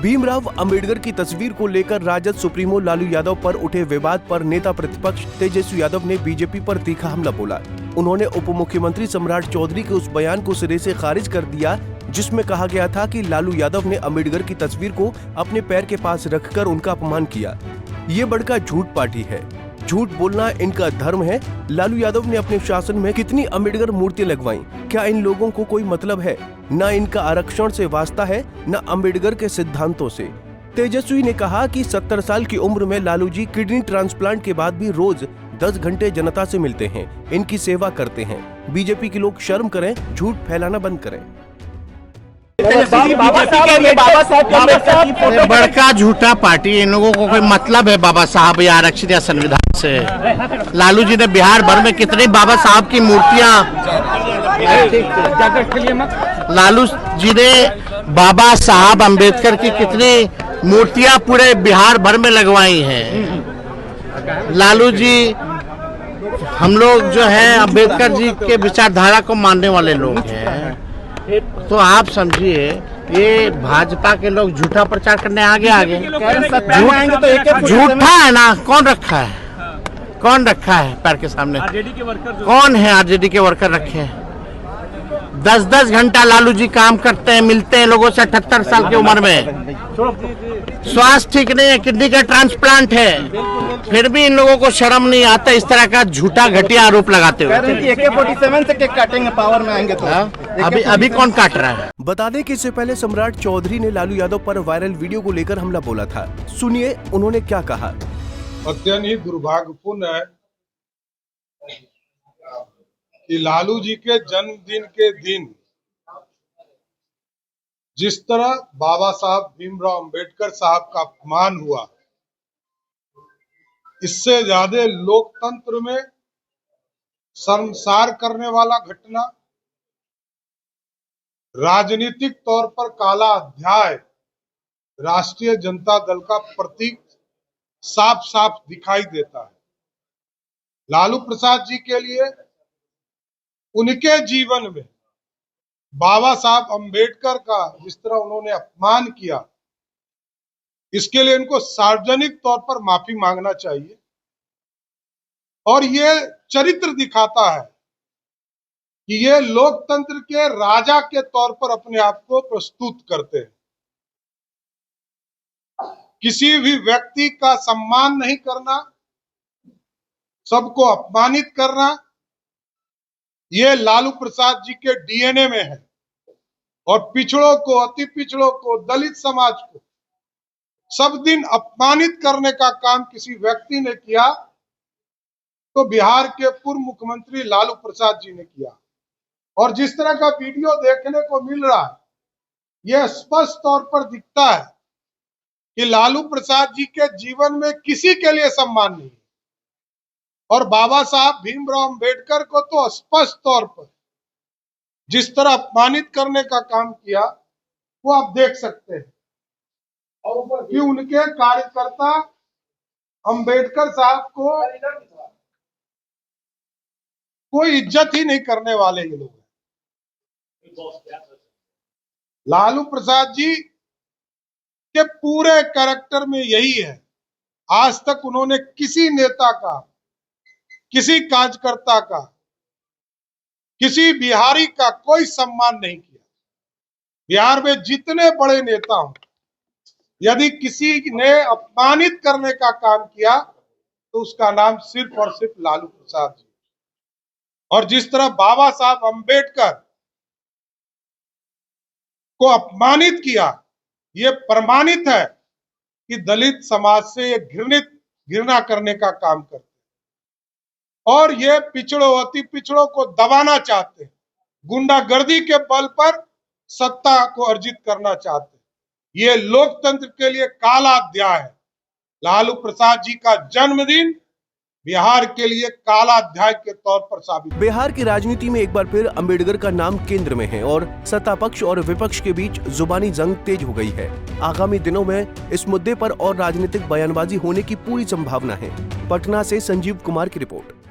भीमराव अंबेडकर की तस्वीर को लेकर राजद सुप्रीमो लालू यादव पर उठे विवाद पर नेता प्रतिपक्ष तेजस्वी यादव ने बीजेपी पर तीखा हमला बोला। उन्होंने उप मुख्यमंत्री सम्राट चौधरी के उस बयान को सिरे से खारिज कर दिया जिसमें कहा गया था कि लालू यादव ने अंबेडकर की तस्वीर को अपने पैर के पास रखकर उनका अपमान किया। ये बड़का झूठ पार्टी है, झूठ बोलना इनका धर्म है। लालू यादव ने अपने शासन में कितनी अंबेडकर मूर्तियां लगवाई? क्या इन लोगों को कोई मतलब है? न इनका आरक्षण से वास्ता है, न अंबेडकर के सिद्धांतों से। तेजस्वी ने कहा कि 70 साल की उम्र में लालू जी किडनी ट्रांसप्लांट के बाद भी रोज 10 घंटे जनता से मिलते हैं, इनकी सेवा करते हैं। बीजेपी के लोग शर्म करें, झूठ फैलाना बंद करें। बड़का झूठा पार्टी, इन लोगों को कोई मतलब है बाबा साहब या आरक्षित या संविधान से? लालू जी ने बिहार भर में कितनी बाबा साहब की मूर्तियां, लालू जी ने बाबा साहब अंबेडकर की कितनी मूर्तियां पूरे बिहार भर में लगवाई हैं। लालू जी, हम लोग जो है अंबेडकर जी के विचारधारा को मानने वाले लोग हैं। तो आप समझिए, ये भाजपा के लोग झूठा प्रचार करने आगे झूठा है ना। कौन रखा है पैर के सामने? आरजेडी के वर्कर। कौन है आरजेडी के वर्कर रखे हैं? 10-10 घंटा लालू जी काम करते हैं, मिलते हैं लोगों से 78 साल की उम्र में। स्वास्थ्य ठीक नहीं है, किडनी का ट्रांसप्लांट है, फिर भी इन लोगों को शर्म नहीं आता इस तरह का झूठा घटिया आरोप लगाते हुए। AK-47 से केक काटेंगे, पावर में आएंगे तो। अभी कौन काट रहा है? बता दें कि इससे पहले सम्राट चौधरी ने लालू यादव पर वायरल वीडियो को लेकर हमला बोला था। सुनिए उन्होंने क्या कहा। अत्यंत ही दुर्भाग्यपूर्ण है कि लालू जी के जन्मदिन के दिन जिस तरह बाबा साहब भीमराव अंबेडकर साहब का अपमान हुआ, इससे ज्यादा लोकतंत्र में शर्मसार करने वाला घटना, राजनीतिक तौर पर काला अध्याय राष्ट्रीय जनता दल का प्रतीक साफ साफ दिखाई देता है। लालू प्रसाद जी के लिए उनके जीवन में बाबा साहब अंबेडकर का जिस तरह उन्होंने अपमान किया, इसके लिए इनको सार्वजनिक तौर पर माफी मांगना चाहिए। और ये चरित्र दिखाता है कि ये लोकतंत्र के राजा के तौर पर अपने आप को प्रस्तुत करते हैं। किसी भी व्यक्ति का सम्मान नहीं करना, सबको अपमानित करना, ये लालू प्रसाद जी के डीएनए में है। और पिछड़ों को, अति पिछड़ों को, दलित समाज को सब दिन अपमानित करने का काम किसी व्यक्ति ने किया तो बिहार के पूर्व मुख्यमंत्री लालू प्रसाद जी ने किया। और जिस तरह का वीडियो देखने को मिल रहा है, यह स्पष्ट तौर पर दिखता है कि लालू प्रसाद जी के जीवन में किसी के लिए सम्मान नहीं। और बाबा साहब भीमराव अंबेडकर को तो स्पष्ट तौर पर जिस तरह अपमानित करने का काम किया, वो आप देख सकते हैं। और कि उनके कार्यकर्ता अंबेडकर साहब को कोई इज्जत ही नहीं करने वाले ये लोग हैं। लालू प्रसाद जी के पूरे कैरेक्टर में यही है। आज तक उन्होंने किसी नेता का, किसी कार्यकर्ता का, किसी बिहारी का कोई सम्मान नहीं किया। बिहार में जितने बड़े नेता हों, यदि किसी ने अपमानित करने का काम किया तो उसका नाम सिर्फ और सिर्फ लालू प्रसाद जी। और जिस तरह बाबा साहब अंबेडकर को अपमानित किया, ये प्रमाणित है कि दलित समाज से ये घृणा करने का काम करते हैं। और ये पिछड़ों, अति पिछड़ों को दबाना चाहते हैं, गुंडागर्दी के बल पर सत्ता को अर्जित करना चाहते हैं। ये लोकतंत्र के लिए काला अध्याय है। लालू प्रसाद जी का जन्मदिन बिहार के लिए काला अध्याय के तौर पर साबित। बिहार की राजनीति में एक बार फिर अंबेडकर का नाम केंद्र में है और सत्ता पक्ष और विपक्ष के बीच जुबानी जंग तेज हो गई है। आगामी दिनों में इस मुद्दे पर और राजनीतिक बयानबाजी होने की पूरी संभावना है। पटना से संजीव कुमार की रिपोर्ट।